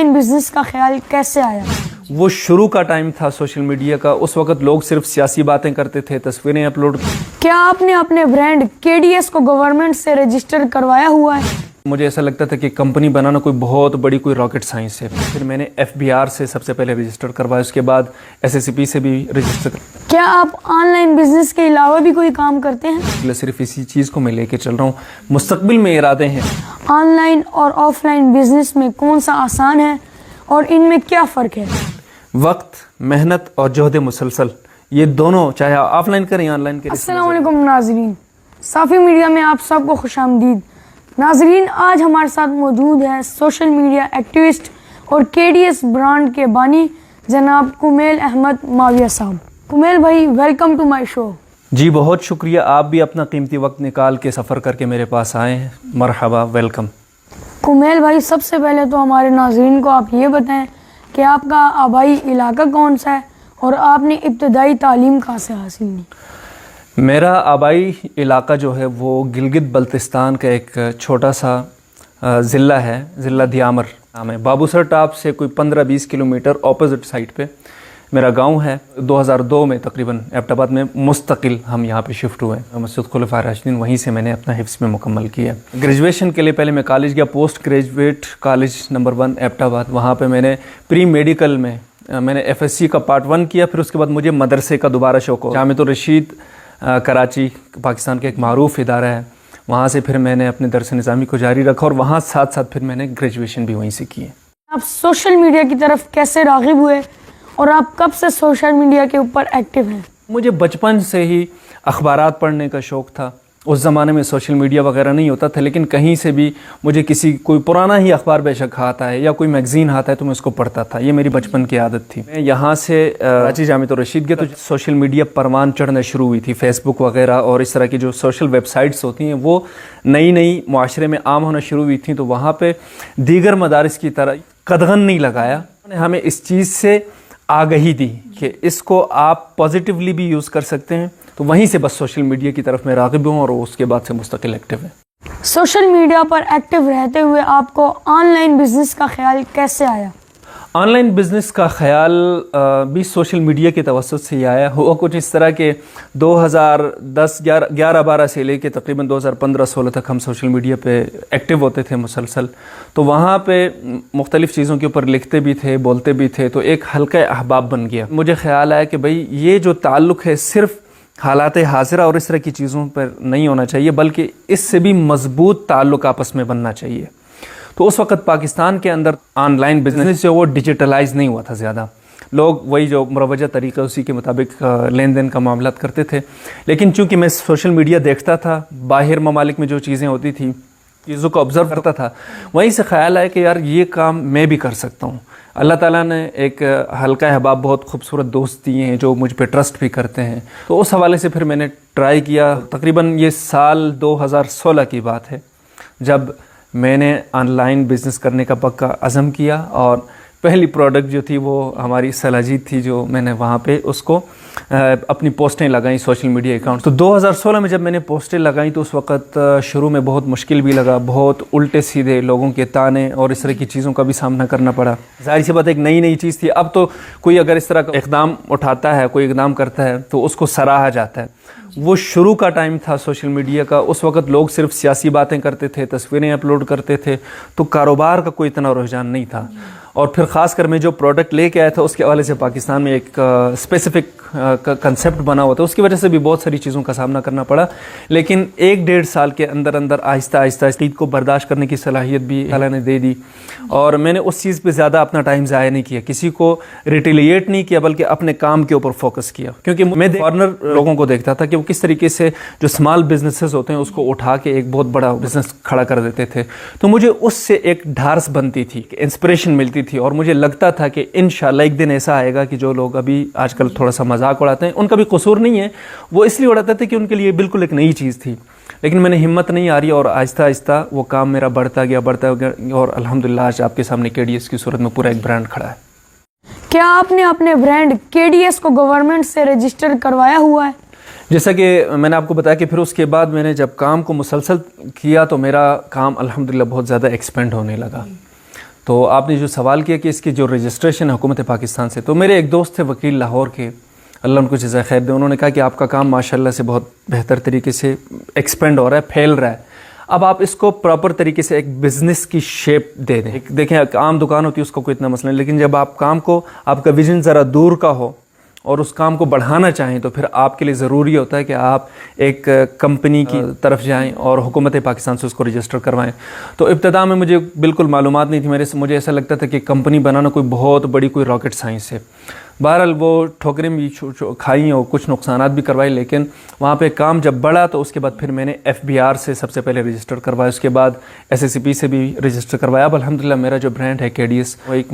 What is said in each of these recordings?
Line business کا خیال کیسے آیا؟ وہ شروع کا ٹائم تھا سوشل میڈیا کا. اس وقت لوگ صرف سیاسی باتیں کرتے تھے, تصویریں اپلوڈ. کیا آپ نے اپنے برانڈ KDS کو گورنمنٹ سے رجسٹر کروایا ہوا ہے؟ مجھے ایسا لگتا تھا کہ کمپنی بنانا کوئی بہت بڑی کوئی راکٹ سائنس ہے. پھر میں نے FBR سے سب سے پہلے رجسٹر کروایا, اس کے بعد SSCP سے بھی رجسٹر کروایا. کیا آپ آن لائن بزنس کے علاوہ بھی کوئی کام کرتے ہیں؟ صرف اسی چیز کو میں لے کے چل رہا ہوں. مستقبل میں ارادے ہیں. آن لائن اور آف لائن بزنس میں کون سا آسان ہے اور ان میں کیا فرق ہے؟ وقت, محنت اور جہد مسلسل, یہ دونوں چاہے آف لائن کریں آن لائن کریں. السلام علیکم ناظرین, صافی میڈیا میں آپ سب کو خوش آمدید. ناظرین, آج ہمارے ساتھ موجود ہے سوشل میڈیا ایکٹیوسٹ اور KDS برانڈ کے بانی جناب کمیل احمد ماویہ صاحب. کمیل بھائی, ویلکم ٹو مائی شو. جی بہت شکریہ, آپ بھی اپنا قیمتی وقت نکال کے سفر کر کے میرے پاس آئے ہیں. مرحبا, ویلکم. کمیل بھائی, سب سے پہلے تو ہمارے ناظرین کو آپ یہ بتائیں کہ آپ کا آبائی علاقہ کون سا ہے اور آپ نے ابتدائی تعلیم کہاں سے حاصل کی؟ میرا آبائی علاقہ جو ہے وہ گلگت بلتستان کا ایک چھوٹا سا ضلع ہے, ضلع دیامر نام ہے. بابوسر ٹاپ سے کوئی 15-20 کلومیٹر اپوزٹ سائڈ پہ میرا گاؤں ہے. 2002 میں تقریباً ایبٹ آباد میں مستقل ہم یہاں پہ شفٹ ہوئے. مسجد خلفاء راشدین, وہیں سے میں نے اپنا حفظ میں مکمل کیا. گریجویشن کے لیے پہلے میں کالج گیا, post graduate college number 1 Abbottabad. وہاں پہ میں نے پری میڈیکل میں نے FSC کا پارٹ 1 کیا. پھر اس کے بعد مجھے مدرسے کا دوبارہ شوق ہو. جامعۃ الرشید کراچی پاکستان کا ایک معروف ادارہ ہے, وہاں سے پھر میں نے اپنے درس نظامی کو جاری رکھا اور وہاں ساتھ ساتھ پھر میں نے گریجویشن بھی وہیں سے کی ہے. آپ سوشل میڈیا کی طرف کیسے راغب ہوئے اور آپ کب سے سوشل میڈیا کے اوپر ایکٹیو ہیں؟ مجھے بچپن سے ہی اخبارات پڑھنے کا شوق تھا. اس زمانے میں سوشل میڈیا وغیرہ نہیں ہوتا تھا, لیکن کہیں سے بھی مجھے کوئی پرانا ہی اخبار بے شک آتا ہے یا کوئی میگزین آتا ہے تو میں اس کو پڑھتا تھا. یہ میری بچپن کی عادت تھی. میں یہاں سے کراچی جامعۃ الرشید گیا تو سوشل میڈیا پروان چڑھنا شروع ہوئی تھی. فیس بک وغیرہ اور اس طرح کی جو سوشل ویب سائٹس ہوتی ہیں وہ نئی معاشرے میں عام ہونا شروع ہوئی تھیں. تو وہاں پہ دیگر مدارس کی طرح قدغن نہیں لگایا, ہمیں اس چیز سے آگہی دی کہ اس کو آپ پازیٹیولی بھی یوز کر سکتے ہیں. تو وہیں سے بس سوشل میڈیا کی طرف میں راغب ہوں اور اس کے بعد سے مستقل ایکٹیو ہے. سوشل میڈیا پر ایکٹیو رہتے ہوئے آپ کو آن لائن بزنس کا خیال کیسے آیا؟ آن لائن بزنس کا خیال بھی سوشل میڈیا کے توسط سے ہی آیا. ہوا کچھ اس طرح کہ 2010 11-12 سے لے کے تقریباً 2015-16 تک ہم سوشل میڈیا پہ ایکٹیو ہوتے تھے مسلسل. تو وہاں پہ مختلف چیزوں کے اوپر لکھتے بھی تھے, بولتے بھی تھے, تو ایک حلقہ احباب بن گیا. مجھے خیال آیا کہ بھائی یہ جو تعلق ہے صرف حالات حاضرہ اور اس طرح کی چیزوں پر نہیں ہونا چاہیے, بلکہ اس سے بھی مضبوط تعلق آپس میں بننا چاہیے. تو اس وقت پاکستان کے اندر آن لائن بزنس جو وہ ڈیجیٹلائز نہیں ہوا تھا زیادہ. لوگ وہی جو مروجہ طریقہ اسی کے مطابق لین دین کا معاملات کرتے تھے. لیکن چونکہ میں سوشل میڈیا دیکھتا تھا, باہر ممالک میں جو چیزیں ہوتی تھیں چیزوں کو آبزرو کرتا تھا, وہیں سے خیال آیا کہ یار یہ کام میں بھی کر سکتا ہوں. اللہ تعالیٰ نے ایک حلقہ احباب بہت خوبصورت دوست دیے ہیں جو مجھ پہ ٹرسٹ بھی کرتے ہیں. تو اس حوالے سے پھر میں نے ٹرائی کیا. تقریباً یہ سال 2016 کی بات ہے جب میں نے آن لائن بزنس کرنے کا پکا عزم کیا, اور پہلی پروڈکٹ جو تھی وہ ہماری سلاجید تھی, جو میں نے وہاں پہ اس کو اپنی پوسٹیں لگائیں سوشل میڈیا اکاؤنٹ. تو 2016 میں جب میں نے پوسٹیں لگائیں تو اس وقت شروع میں بہت مشکل بھی لگا, بہت الٹے سیدھے لوگوں کے تانے اور اس طرح کی چیزوں کا بھی سامنا کرنا پڑا. ظاہر سی بات ایک نئی چیز تھی. اب تو کوئی اگر اس طرح کا اقدام اٹھاتا ہے, کوئی اقدام کرتا ہے تو اس کو سراہا جاتا ہے. وہ شروع کا ٹائم تھا سوشل میڈیا کا. اس وقت لوگ صرف سیاسی باتیں کرتے تھے, تصویریں اپلوڈ کرتے تھے, تو کاروبار کا کوئی اتنا رجحان نہیں تھا. اور پھر خاص کر میں جو پروڈکٹ لے کے آیا تھا اس کے حوالے سے پاکستان میں ایک اسپیسیفک کنسیپٹ بنا ہوا تھا, اس کی وجہ سے بھی بہت ساری چیزوں کا سامنا کرنا پڑا. لیکن 1-1.5 سال کے اندر آہستہ چیز کو برداشت کرنے کی صلاحیت بھی اللہ نے دے دی, اور میں نے اس چیز پہ زیادہ اپنا ٹائم ضائع نہیں کیا, کسی کو ریٹیلیٹ نہیں کیا, بلکہ اپنے کام کے اوپر فوکس کیا. کیونکہ میں فارنر لوگوں کو دیکھتا تھا کہ وہ کس طریقے سے جو اسمال بزنسز ہوتے ہیں اس کو اٹھا کے ایک بہت بڑا بزنس کھڑا کر دیتے تھے. تو مجھے اس سے ایک ڈھارس بنتی تھی, انسپریشن ملتی تھی, اور مجھے لگتا تھا کہ انشاءاللہ ایک دن ایسا آئے گا کہ جو لوگ ابھی آج کل تھوڑا سا مذاق اڑاتے ہیں, ان کا بھی قصور نہیں ہے, وہ اس لیے اڑاتے تھے کہ ان کے لیے بالکل ایک نئی چیز تھی. لیکن میں نے ہمت نہیں آ رہی, اور آہستہ وہ کام میرا بڑھتا گیا, اور الحمدللہ آج آپ کے سامنے KDS کی صورت میں پورا ایک برانڈ کھڑا ہے. کیا آپ نے اپنے برانڈ KDS کو گورنمنٹ سے رجسٹر کروایا ہوا ہے؟ جیسا کہ میں نے آپ کو بتایا کہ پھر اس کے بعد میں نے جب کام کو مسلسل کیا تو میرا کام الحمدللہ بہت زیادہ ایکسپینڈ ہونے لگا. تو آپ نے جو سوال کیا کہ اس کی جو رجسٹریشن ہے حکومت پاکستان سے، تو میرے ایک دوست تھے وکیل لاہور کے، اللہ ان کو جزائے خیر دے، انہوں نے کہا کہ آپ کا کام ماشاءاللہ سے بہت بہتر طریقے سے ایکسپینڈ ہو رہا ہے، پھیل رہا ہے، اب آپ اس کو پراپر طریقے سے ایک بزنس کی شیپ دے دیں۔ دیکھیں عام دکان ہوتی ہے اس کو کوئی اتنا مسئلہ نہیں، لیکن جب آپ کام کو، آپ کا ویژن ذرا دور کا ہو اور اس کام کو بڑھانا چاہیں تو پھر آپ کے لیے ضروری ہوتا ہے کہ آپ ایک کمپنی کی طرف جائیں اور حکومت پاکستان سے اس کو رجسٹر کروائیں۔ تو ابتدا میں مجھے بالکل معلومات نہیں تھی، مجھے ایسا لگتا تھا کہ کمپنی بنانا کوئی بہت بڑی کوئی راکٹ سائنس ہے۔ بہرحال وہ ٹھوکریں بھی کھائیں اور کچھ نقصانات بھی کروائی، لیکن وہاں پہ کام جب بڑھا تو اس کے بعد پھر میں نے FBR سے سب سے پہلے رجسٹر کروایا، اس کے بعد SSCP سے بھی رجسٹر کروایا۔ اب الحمدللہ میرا جو برانڈ ہے KDS وہ ایک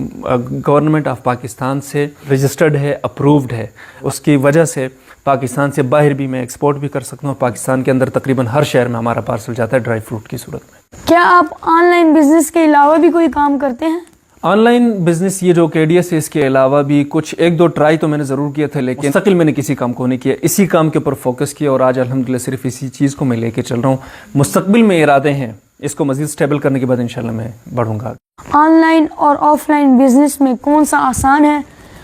گورنمنٹ آف پاکستان سے رجسٹرڈ ہے، اپرووڈ ہے، اس کی وجہ سے پاکستان سے باہر بھی میں ایکسپورٹ بھی کر سکتا ہوں، پاکستان کے اندر تقریباً ہر شہر میں ہمارا پارسل جاتا ہے ڈرائی فروٹ کی صورت میں۔ کیا آپ آن لائن بزنس کے علاوہ بھی کوئی کام کرتے ہیں؟ آن لائن بزنس یہ جو KDS ہے، اس کے علاوہ بھی کچھ ایک دو ٹرائی تو میں نے ضرور کیا تھا، لیکن مستقل میں نے کسی کام کو نہیں کیا، اسی کام کے اوپر فوکس کیا اور آج الحمدللہ صرف اسی چیز کو میں لے کے چل رہا ہوں۔ مستقبل میں ارادے ہیں اس کو مزید سٹیبل کرنے کے بعد انشاءاللہ میں بڑھوں گا۔ آن لائن اور آف لائن بزنس میں کون سا آسان ہے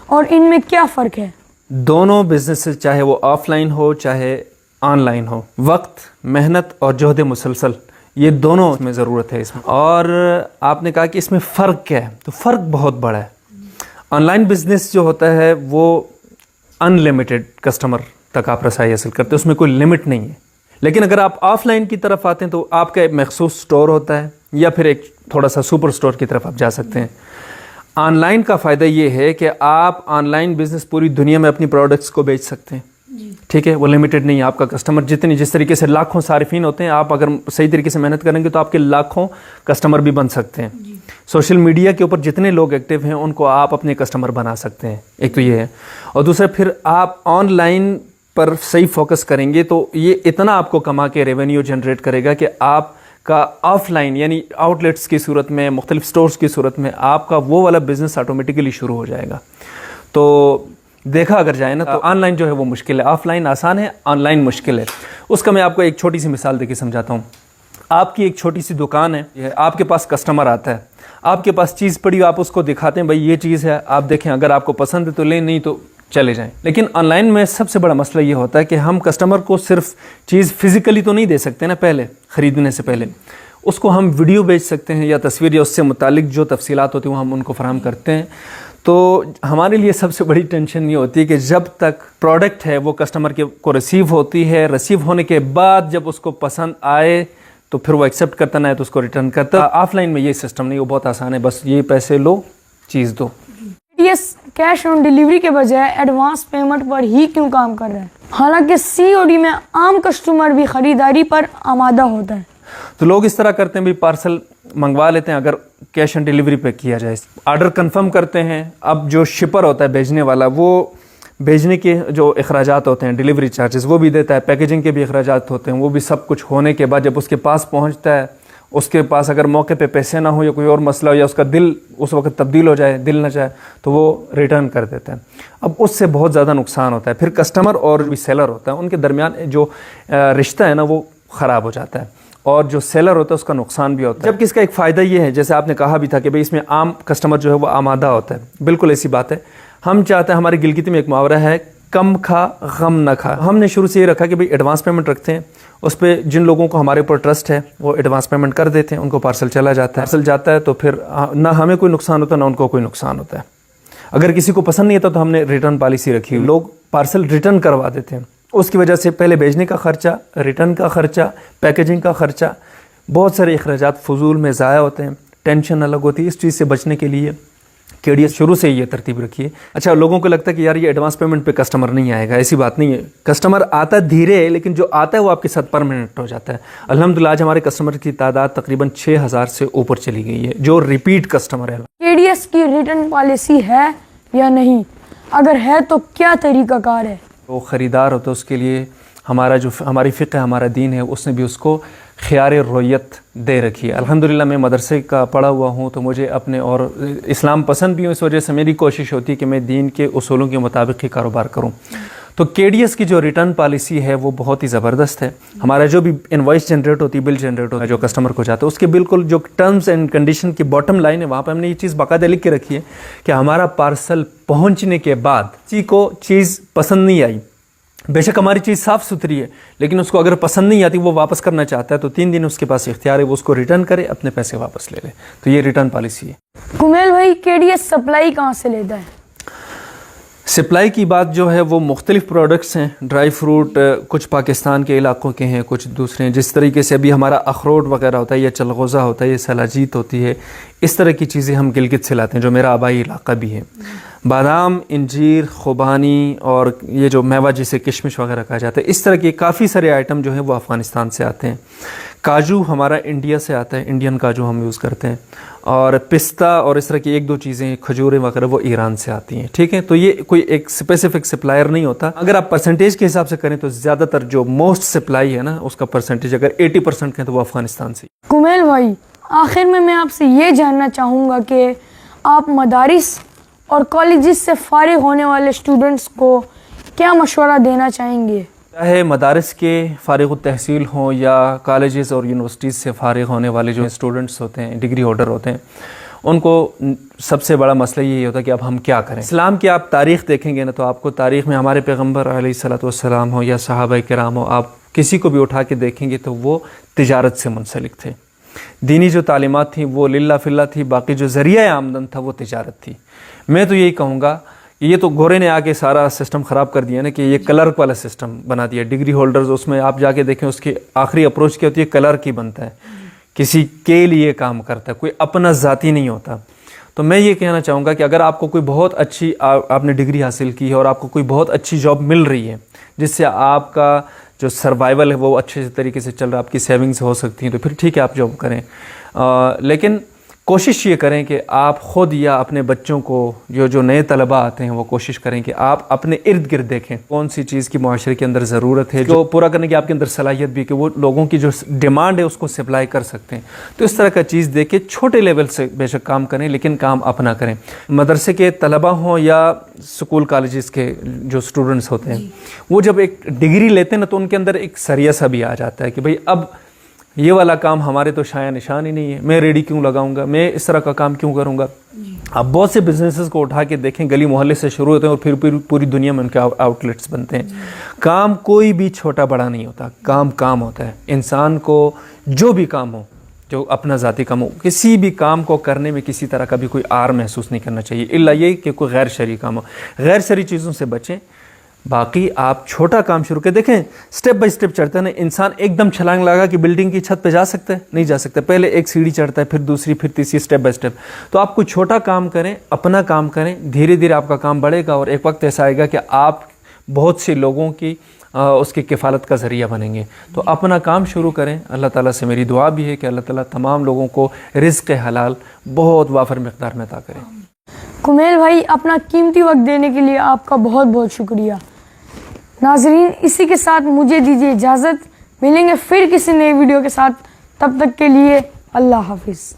اور ان میں کیا فرق ہے؟ دونوں بزنس چاہے وہ آف لائن ہو چاہے آن لائن ہو، وقت، محنت اور جہد مسلسل یہ دونوں میں ضرورت ہے اس میں۔ اور آپ نے کہا کہ اس میں فرق کیا ہے، تو فرق بہت بڑا ہے۔ آن لائن بزنس جو ہوتا ہے وہ ان لمیٹڈ کسٹمر تک آپ رسائی حاصل کرتے ہیں، اس میں کوئی لمٹ نہیں ہے، لیکن اگر آپ آف لائن کی طرف آتے ہیں تو آپ کا ایک مخصوص سٹور ہوتا ہے یا پھر ایک تھوڑا سا سپر سٹور کی طرف آپ جا سکتے ہیں۔ آن لائن کا فائدہ یہ ہے کہ آپ آن لائن بزنس پوری دنیا میں اپنی پروڈکٹس کو بیچ سکتے ہیں، ٹھیک ہے، وہ لمیٹڈ نہیں ہے۔ آپ کا کسٹمر جس طریقے سے لاکھوں صارفین ہوتے ہیں، آپ اگر صحیح طریقے سے محنت کریں گے تو آپ کے لاکھوں کسٹمر بھی بن سکتے ہیں۔ سوشل میڈیا کے اوپر جتنے لوگ ایکٹیو ہیں ان کو آپ اپنے کسٹمر بنا سکتے ہیں، ایک تو یہ ہے، اور دوسرا پھر آپ آن لائن پر صحیح فوکس کریں گے تو یہ اتنا آپ کو کما کے ریونیو جنریٹ کرے گا کہ آپ کا آف لائن یعنی آؤٹ لیٹس کی صورت میں، مختلف سٹورز کی صورت میں آپ کا وہ والا بزنس آٹومیٹیکلی شروع ہو جائے گا۔ تو دیکھا اگر جائے نا تو آن لائن جو ہے وہ مشکل ہے، آف لائن آسان ہے، آن لائن مشکل ہے۔ اس کا میں آپ کو ایک چھوٹی سی مثال دے کے سمجھاتا ہوں۔ آپ کی ایک چھوٹی سی دکان ہے، آپ کے پاس کسٹمر آتا ہے، آپ کے پاس چیز پڑی، آپ اس کو دکھاتے ہیں بھائی یہ چیز ہے، آپ دیکھیں اگر آپ کو پسند ہے تو لیں، نہیں تو چلے جائیں۔ لیکن آن لائن میں سب سے بڑا مسئلہ یہ ہوتا ہے کہ ہم کسٹمر کو صرف چیز فزیکلی تو نہیں دے سکتے نا، پہلے خریدنے سے پہلے اس کو ہم ویڈیو بیچ سکتے ہیں یا تصویر یا اس سے متعلق جو تفصیلات ہوتی ہیں وہ ہم ان کو فراہم کرتے ہیں۔ تو ہمارے لیے سب سے بڑی ٹینشن یہ ہوتی ہے کہ جب تک پروڈکٹ ہے وہ کسٹمر کو ریسیو ہوتی ہے، ریسیو ہونے کے بعد جب اس کو پسند آئے تو پھر وہ ایکسیپٹ کرتا نہ ہے تو اس کو ریٹرن کرتا۔ آف لائن میں یہ سسٹم نہیں، وہ بہت آسان ہے، بس یہ پیسے لو چیز دو۔ KDS کیش آن ڈیلیوری کے بجائے ایڈوانس پیمنٹ پر ہی کیوں کام کر رہا ہے، حالانکہ COD میں عام کسٹمر بھی خریداری پر آمادہ ہوتا ہے؟ تو لوگ اس طرح کرتے ہیں بھی پارسل منگوا لیتے ہیں، اگر کیش آن ڈیلیوری پہ کیا جائے، آرڈر کنفرم کرتے ہیں، اب جو شپر ہوتا ہے بھیجنے والا وہ بھیجنے کے جو اخراجات ہوتے ہیں، ڈیلیوری چارجز وہ بھی دیتا ہے، پیکیجنگ کے بھی اخراجات ہوتے ہیں، وہ بھی سب کچھ ہونے کے بعد جب اس کے پاس پہنچتا ہے، اس کے پاس اگر موقع پہ پیسے نہ ہو یا کوئی اور مسئلہ ہو یا اس کا دل اس وقت تبدیل ہو جائے، دل نہ چاہے تو وہ ریٹرن کر دیتا ہے۔ اب اس سے بہت زیادہ نقصان ہوتا ہے، پھر کسٹمر اور بھی سیلر ہوتا ہے ان کے درمیان جو رشتہ ہے نا وہ خراب ہو جاتا ہے، اور جو سیلر ہوتا ہے اس کا نقصان بھی ہوتا ہے۔ جبکہ اس کا ایک فائدہ یہ ہے، جیسے آپ نے کہا بھی تھا کہ بھئی اس میں عام کسٹمر جو ہے وہ آمادہ ہوتا ہے، بالکل ایسی بات ہے۔ ہم چاہتے ہیں، ہماری گلگت میں ایک محاورہ ہے، کم کھا غم نہ کھا۔ ہم نے شروع سے یہ رکھا کہ بھئی ایڈوانس پیمنٹ رکھتے ہیں، اس پہ جن لوگوں کو ہمارے اوپر ٹرسٹ ہے وہ ایڈوانس پیمنٹ کر دیتے ہیں، ان کو پارسل چلا جاتا ہے، پارسل جاتا ہے تو پھر نہ ہمیں کوئی نقصان ہوتا نہ ان کو کوئی نقصان ہوتا ہے۔ اگر کسی کو پسند نہیں آتا تو ہم نے ریٹرن پالیسی رکھی ہوئی، لوگ پارسل ریٹرن کروا دیتے ہیں، اس کی وجہ سے پہلے بھیجنے کا خرچہ، ریٹرن کا خرچہ، پیکیجنگ کا خرچہ، بہت سارے اخراجات فضول میں ضائع ہوتے ہیں، ٹینشن الگ ہوتی ہے۔ اس چیز سے بچنے کے لیے KDS شروع سے یہ ترتیب رکھی ہے۔ اچھا، لوگوں کو لگتا ہے کہ یار یہ ایڈوانس پیمنٹ پہ کسٹمر نہیں آئے گا، ایسی بات نہیں ہے، کسٹمر آتا ہے دھیرے ہے، لیکن جو آتا ہے وہ آپ کے ساتھ پرماننٹ ہو جاتا ہے۔ الحمدللہ آج ہمارے کسٹمر کی تعداد تقریباً 6000 سے اوپر چلی گئی ہے جو ریپیٹ کسٹمر ہے۔ KDS کی ریٹرن پالیسی ہے یا نہیں؟ اگر ہے تو کیا طریقہ کار ہے؟ وہ خریدار ہوتا ہے اس کے لیے ہماری فقہ ہمارا دین ہے، اس نے بھی اس کو خیار رویت دے رکھی ہے۔ الحمدللہ میں مدرسے کا پڑھا ہوا ہوں تو مجھے اپنے اور اسلام پسند بھی ہوں، اس وجہ سے میری کوشش ہوتی ہے کہ میں دین کے اصولوں کے مطابق ہی کاروبار کروں۔ تو KDS کی جو ریٹرن پالیسی ہے وہ بہت ہی زبردست ہے. ہمارا جو بھی انوائس جنریٹ ہوتی ہے, بل جنریٹ ہوتا ہے جو کسٹمر کو جاتا ہے, اس کے بالکل جو ٹرمز اینڈ کنڈیشن کی باٹم لائن ہے وہاں پہ ہم نے یہ چیز باقاعدہ لکھ کے رکھی ہے کہ ہمارا پارسل پہنچنے کے بعد کسی کو چیز پسند نہیں آئی, بے شک ہماری چیز صاف ستھری ہے, لیکن اس کو اگر پسند نہیں آتی, وہ واپس کرنا چاہتا ہے, تو 3 دن اس کے پاس اختیار ہے, وہ اس کو ریٹرن کرے, اپنے پیسے واپس لے لے. تو یہ ریٹرن پالیسی ہے. کمیل بھائی KDS سپلائی کہاں سے لیتا ہے؟ سپلائی کی بات جو ہے وہ مختلف پروڈکٹس ہیں, ڈرائی فروٹ کچھ پاکستان کے علاقوں کے ہیں, کچھ دوسرے ہیں. جس طریقے سے ابھی ہمارا اخروٹ وغیرہ ہوتا ہے, یا چلغوزہ ہوتا ہے, یہ سلاجیت ہوتی ہے, اس طرح کی چیزیں ہم گلگت سے لاتے ہیں جو میرا آبائی علاقہ بھی ہے. بادام, انجیر, خوبانی اور یہ جو میوہ جسے کشمش وغیرہ کہا جاتا ہے, اس طرح کے کافی سارے آئٹم جو ہیں وہ افغانستان سے آتے ہیں. کاجو ہمارا انڈیا سے آتا ہے, انڈین کاجو ہم یوز کرتے ہیں. اور پستہ اور اس طرح کی 1-2 چیزیں, کھجوریں وغیرہ, وہ ایران سے آتی ہیں. ٹھیک ہے, تو یہ کوئی ایک اسپیسیفک سپلائر نہیں ہوتا. اگر آپ پرسنٹیج کے حساب سے کریں تو زیادہ تر جو موسٹ سپلائی ہے نا, اس کا پرسنٹیج اگر 80% کہیں تو وہ افغانستان سے. کمیل بھائی آخر میں آپ سے یہ جاننا چاہوں گا کہ آپ مدارس اور کالجز سے فارغ ہونے والے اسٹوڈنٹس کو کیا مشورہ دینا چاہیں گے؟ چاہے مدارس کے فارغ التحصیل ہوں یا کالجز اور یونیورسٹیز سے فارغ ہونے والے جو اسٹوڈنٹس ہوتے ہیں, ڈگری ہولڈر ہوتے ہیں, ان کو سب سے بڑا مسئلہ یہ ہوتا ہے کہ اب ہم کیا کریں. اسلام کی آپ تاریخ دیکھیں گے نا, تو آپ کو تاریخ میں ہمارے پیغمبر علیہ الصلوۃ والسلام ہو یا صحابہ کرام ہو, آپ کسی کو بھی اٹھا کے دیکھیں گے تو وہ تجارت سے منسلک تھے. دینی جو تعلیمات تھیں وہ للہ فی اللہ تھی, باقی جو ذریعہ آمدن تھا وہ تجارت تھی. میں تو یہی کہوں گا, یہ تو گورے نے آ کے سارا سسٹم خراب کر دیا نا, کہ یہ کلرک والا سسٹم بنا دیا. ڈگری ہولڈرز, اس میں آپ جا کے دیکھیں اس کی آخری اپروچ کیا ہوتی ہے, کلرک ہی بنتا ہے, کسی کے لیے کام کرتا ہے, کوئی اپنا ذاتی نہیں ہوتا. تو میں یہ کہنا چاہوں گا کہ اگر آپ کو کوئی بہت اچھی آپ نے ڈگری حاصل کی ہے اور آپ کو کوئی بہت اچھی جاب مل رہی ہے جس سے آپ کا جو سروائیول ہے وہ اچھے طریقے سے چل رہا ہے, آپ کی سیونگز ہو سکتی ہیں, تو پھر ٹھیک ہے آپ جاب کریں. لیکن کوشش یہ کریں کہ آپ خود یا اپنے بچوں کو, جو نئے طلبہ آتے ہیں, وہ کوشش کریں کہ آپ اپنے ارد گرد دیکھیں کون سی چیز کی معاشرے کے اندر ضرورت ہے, جو پورا کرنے کی آپ کے اندر صلاحیت بھی, کہ وہ لوگوں کی جو ڈیمانڈ ہے اس کو سپلائی کر سکتے ہیں. تو اس طرح کا چیز دیکھ کے چھوٹے لیول سے بے شک کام کریں, لیکن کام اپنا کریں. مدرسے کے طلبہ ہوں یا سکول کالجز کے جو اسٹوڈنٹس ہوتے ہیں, وہ جب ایک ڈگری لیتے ہیں نا, تو ان کے اندر ایک سریہ سا بھی آ جاتا ہے کہ بھئی اب یہ والا کام ہمارے تو شایع نشان ہی نہیں ہے, میں ریڈی کیوں لگاؤں گا, میں اس طرح کا کام کیوں کروں گا. آپ بہت سے بزنسز کو اٹھا کے دیکھیں, گلی محلے سے شروع ہوتے ہیں اور پھر پوری دنیا میں ان کے آؤٹ لیٹس بنتے ہیں. کام کوئی بھی چھوٹا بڑا نہیں ہوتا, کام ہوتا ہے. انسان کو جو بھی کام ہو, جو اپنا ذاتی کام ہو, کسی بھی کام کو کرنے میں کسی طرح کا بھی کوئی آر محسوس نہیں کرنا چاہیے, الا یہ کہ کوئی غیر شرعی کام ہو. غیر شرعی چیزوں سے بچیں. باقی آپ چھوٹا کام شروع کر دیکھیں, سٹیپ بائی سٹیپ چڑھتا ہے نا. انسان ایک دم چھلانگ لگا کہ بلڈنگ کی چھت پہ جا سکتا ہے, نہیں جا سکتا. پہلے ایک سیڑھی چڑھتا ہے, پھر دوسری, پھر تیسری, سٹیپ بائی سٹیپ. تو آپ کوئی چھوٹا کام کریں, اپنا کام کریں, دھیرے دھیرے آپ کا کام بڑھے گا, اور ایک وقت ایسا آئے گا کہ آپ بہت سے لوگوں کی اس کی کفالت کا ذریعہ بنیں گے. تو اپنا کام شروع کریں. اللہ تعالیٰ سے میری دعا بھی ہے کہ اللہ تعالیٰ تمام لوگوں کو رزق حلال بہت وافر مقدار میں عطا کرے. کمیل بھائی اپنا قیمتی وقت دینے کے لیے آپ کا بہت بہت شکریہ. ناظرین اسی کے ساتھ مجھے دیجیے اجازت, ملیں گے پھر کسی نئے ویڈیو کے ساتھ, تب تک کے لیے اللہ حافظ.